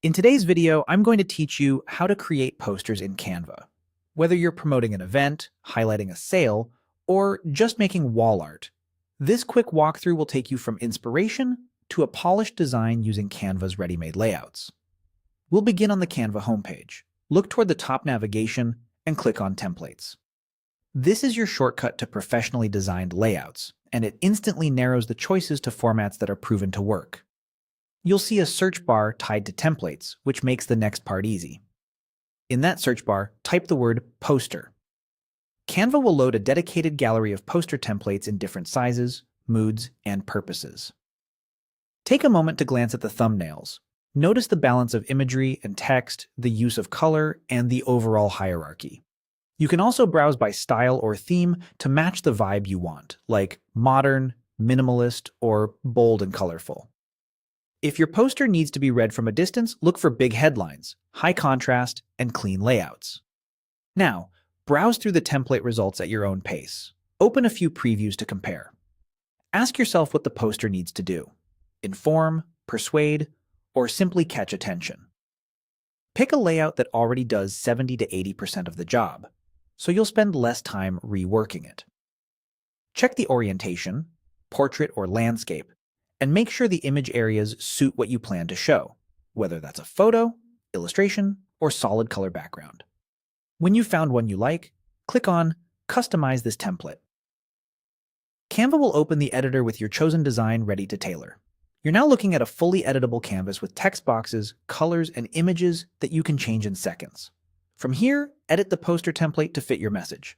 In today's video, I'm going to teach you how to create posters in Canva. Whether you're promoting an event, highlighting a sale, or just making wall art, this quick walkthrough will take you from inspiration to a polished design using Canva's ready-made layouts. We'll begin on the Canva homepage. Look toward the top navigation and click on Templates. This is your shortcut to professionally designed layouts, and it instantly narrows the choices to formats that are proven to work. You'll see a search bar tied to templates, which makes the next part easy. In that search bar, type the word poster. Canva will load a dedicated gallery of poster templates in different sizes, moods, and purposes. Take a moment to glance at the thumbnails. Notice the balance of imagery and text, the use of color, and the overall hierarchy. You can also browse by style or theme to match the vibe you want, like modern, minimalist, or bold and colorful. If your poster needs to be read from a distance, look for big headlines, high contrast, and clean layouts. Now, browse through the template results at your own pace. Open a few previews to compare. Ask yourself what the poster needs to do: inform, persuade, or simply catch attention. Pick a layout that already does 70 to 80% of the job, so you'll spend less time reworking it. Check the orientation, portrait or landscape, and make sure the image areas suit what you plan to show, whether that's a photo, illustration, or solid color background. When you've found one you like, click on Customize this template. Canva will open the editor with your chosen design ready to tailor. You're now looking at a fully editable canvas with text boxes, colors, and images that you can change in seconds. From here, edit the poster template to fit your message.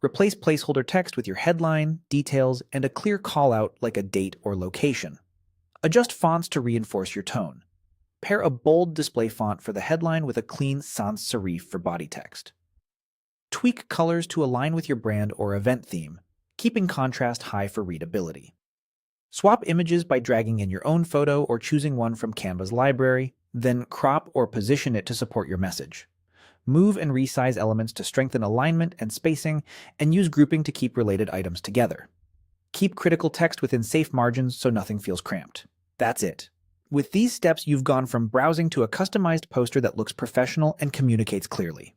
Replace placeholder text with your headline, details, and a clear call-out like a date or location. Adjust fonts to reinforce your tone. Pair a bold display font for the headline with a clean sans serif for body text. Tweak colors to align with your brand or event theme, keeping contrast high for readability. Swap images by dragging in your own photo or choosing one from Canva's library, then crop or position it to support your message. Move and resize elements to strengthen alignment and spacing, and use grouping to keep related items together. Keep critical text within safe margins so nothing feels cramped. That's it. With these steps, you've gone from browsing to a customized poster that looks professional and communicates clearly.